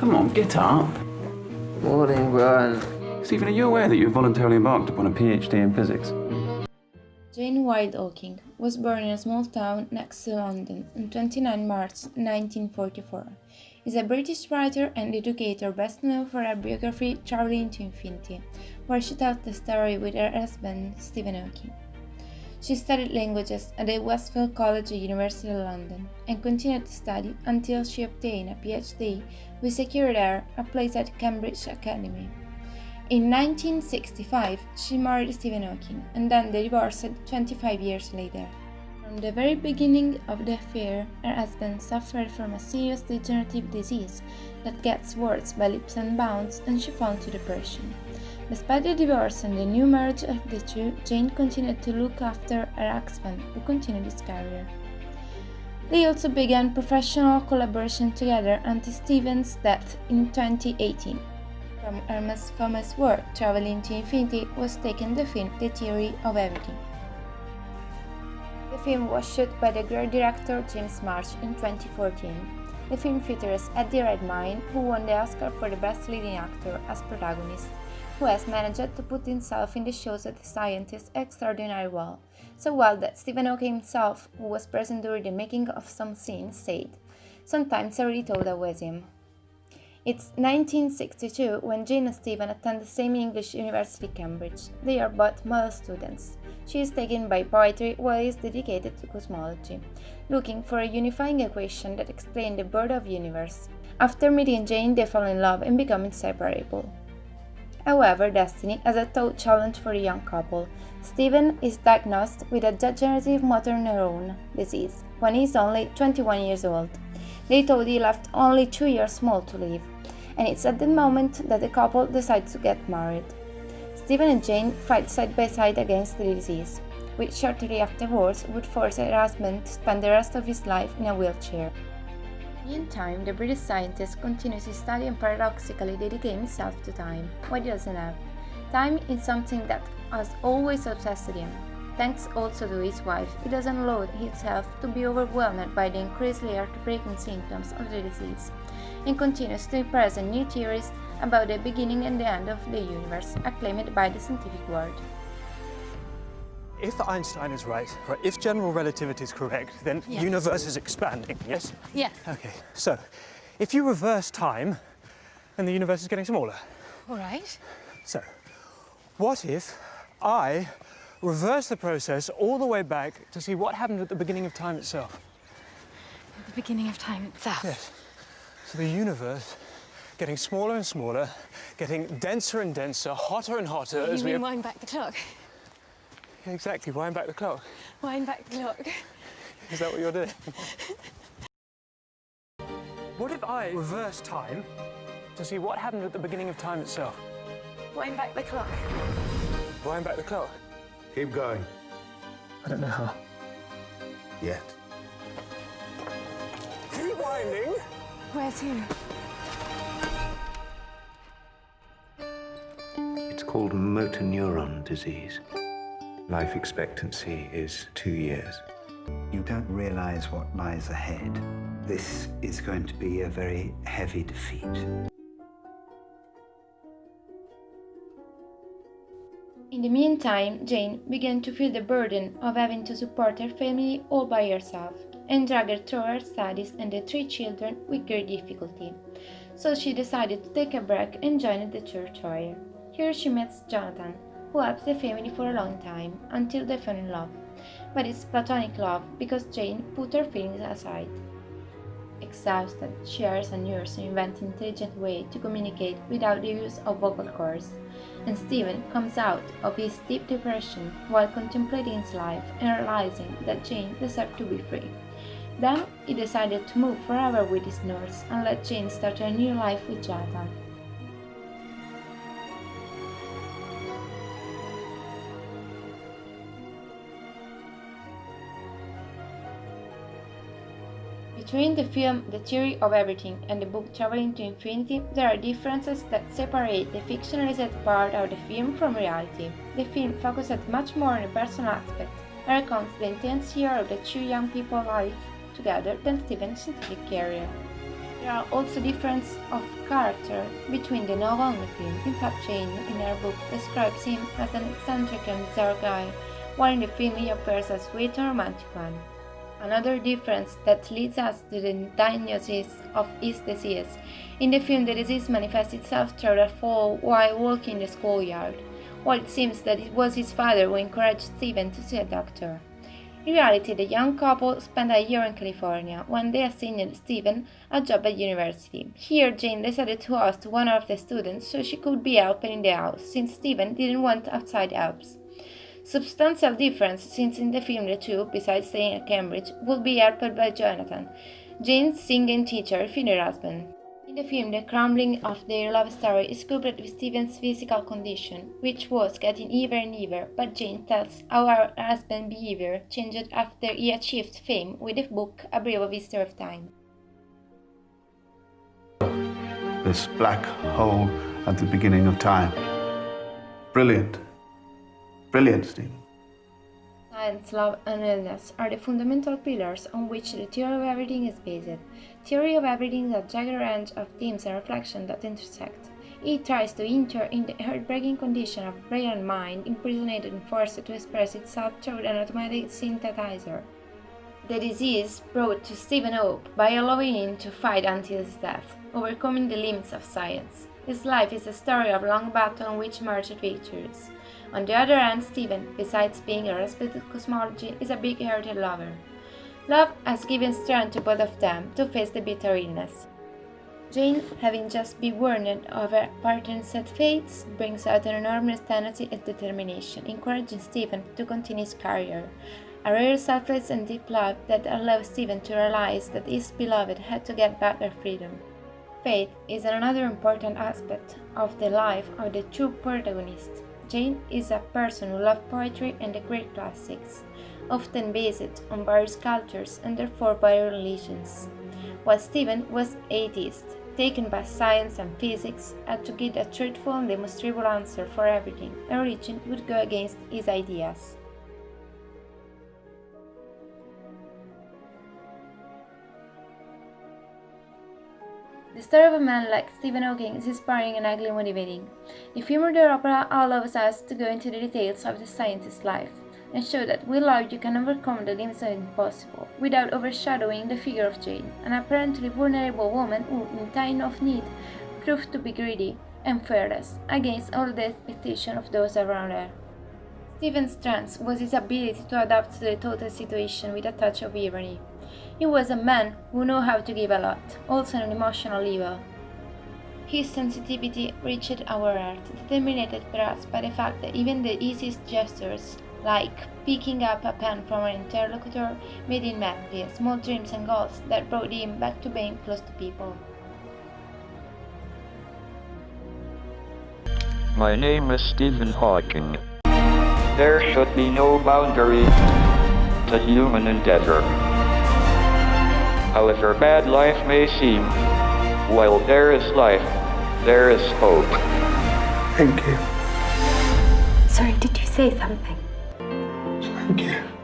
Come on, get up. Morning, Brian. Stephen, are you aware that you voluntarily embarked upon a PhD in physics? Jane Wilde Hawking was born in a small town next to London on 29 March 1944. Is a British writer and educator best known for her biography Travelling to Infinity, where she tells the story with her husband Stephen Hawking. She studied languages at the Westfield College, University of London, and continued to study until she obtained a PhD, which secured her a place at Cambridge Academy. In 1965, she married Stephen Hawking, and then they divorced 25 years later. From the very beginning of the affair, her husband suffered from a serious degenerative disease that gets worse by leaps and bounds, and she fell into depression. Despite the divorce and the new marriage of the two, Jane continued to look after her husband, who continued his career. They also began professional collaboration together until Stephen's death in 2018. From her most famous work, Travelling to Infinity, was taken the film The Theory of Everything. The film was shot by the great director James March in 2014. The film features Eddie Redmayne, who won the Oscar for the Best Leading Actor as protagonist, who has managed to put himself in the shoes of the scientist extraordinarily well, so well that Stephen Hawking himself, who was present during the making of some scenes, said, "Sometimes I really thought I was him." It's 1962 when Jane and Stephen attend the same English university, Cambridge. They are both model students. She is taken by poetry while he is dedicated to cosmology, looking for a unifying equation that explains the birth of the universe. After meeting Jane, they fall in love and become inseparable. However, destiny has a thought challenge for the young couple. Stephen is diagnosed with a degenerative motor neuron disease when he is only 21 years old. They thought he left only 2 years more to live, and it's at the moment that the couple decides to get married. Stephen and Jane fight side by side against the disease, which shortly afterwards would force her husband to spend the rest of his life in a wheelchair. Meantime, the British scientist continues his study and paradoxically dedicates himself to time, what he doesn't have. Time is something that has always obsessed him. Thanks also to his wife, he doesn't allow himself to be overwhelmed by the increasingly heartbreaking symptoms of the disease, and continues to impress new theories about the beginning and the end of the universe, acclaimed by the scientific world. If Einstein is right, if general relativity is correct, then the universe is expanding, yes? Yes. Okay, so if you reverse time, then the universe is getting smaller. All right. So, what if I reverse the process all the way back to see what happened at the beginning of time itself? At the beginning of time itself? Yes. So the universe getting smaller and smaller, getting denser and denser, hotter and hotter as we... You mean wind back the clock? Yeah, exactly, wind back the clock. Wind back the clock. Is that what you're doing? What if I reverse time to see what happened at the beginning of time itself? Wind back the clock. Wind back the clock. Keep going. I don't know how. Yet. Keep winding. Where to? It's called motor neuron disease. Life expectancy is 2 years. You don't realize what lies ahead. This is going to be a very heavy defeat. In the meantime, Jane began to feel the burden of having to support her family all by herself, and drag her through her studies and the 3 children with great difficulty. So she decided to take a break and joined the church choir. Here she meets Jonathan, who helped the family for a long time, until they fell in love. But it's platonic love, because Jane put her feelings aside. Exhausted, she hires a nurse to invent an intelligent way to communicate without the use of vocal cords, and Stephen comes out of his deep depression while contemplating his life and realizing that Jane deserved to be free. Then he decided to move forever with his nurse and let Jane start a new life with Jonathan. Between the film The Theory of Everything and the book Travelling to Infinity, there are differences that separate the fictionalized part of the film from reality. The film focuses much more on the personal aspect and recounts the intense year of the 2 young people's life together than Stephen's scientific career. There are also differences of character between the novel and the film. In fact, Jane, in her book, describes him as an eccentric and bizarre guy, while in the film he appears as sweet and romantic one. Another difference that leads us to the diagnosis of his disease. In the film, the disease manifests itself through a fall while walking in the schoolyard, while it seems that it was his father who encouraged Stephen to see a doctor. In reality, the young couple spent a year in California when they assigned Stephen a job at university. Here, Jane decided to host one of the students so she could be helping in the house, since Stephen didn't want outside helps. Substantial difference, since in the film the two, besides staying at Cambridge, would be helped by Jonathan, Jane's singing teacher, future husband. In the film, the crumbling of their love story is coupled with Stephen's physical condition, which was getting ever and ever, but Jane tells how her husband's behavior changed after he achieved fame with the book A Brief History of Time. This black hole at the beginning of time. Brilliant. Brilliant, Stephen. Science, love, and illness are the fundamental pillars on which the theory of everything is based. Theory of everything is a jagged range of themes and reflections that intersect. It tries to enter in the heartbreaking condition of a brilliant mind imprisoned and forced to express itself through an automatic synthesizer. The disease brought to Stephen hope by allowing him to fight until his death, overcoming the limits of science. His life is a story of long battle in which emerged victories. On the other hand, Stephen, besides being a respected cosmology, is a big-hearted lover. Love has given strength to both of them to face the bitter illness. Jane, having just been warned of her partner's sad fates, brings out an enormous tenacity and determination, encouraging Stephen to continue his career. A rare selfless and deep love that allows Stephen to realize that his beloved had to get back her freedom. Faith is another important aspect of the life of the true protagonist. Jane is a person who loved poetry and the great classics, often based on various cultures and therefore various religions, while Stephen was atheist, taken by science and physics, had to give a truthful and demonstrable answer for everything, and religion would go against his ideas. The story of a man like Stephen Hawking is inspiring and ugly motivating. The film or the opera allows us to go into the details of the scientist's life and show that with love you can overcome the limits of the impossible, without overshadowing the figure of Jane, an apparently vulnerable woman who, in time of need, proved to be greedy and fearless against all the expectations of those around her. Stephen's strength was his ability to adapt to the total situation with a touch of irony. He was a man who knew how to give a lot, also on an emotional level. His sensitivity reached our heart, determined perhaps by the fact that even the easiest gestures, like picking up a pen from an interlocutor, made him happy, small dreams and goals that brought him back to being close to people. My name is Stephen Hawking. There should be no boundary to human endeavor. However bad life may seem, while there is life, there is hope. Thank you. Sorry, did you say something? Thank you.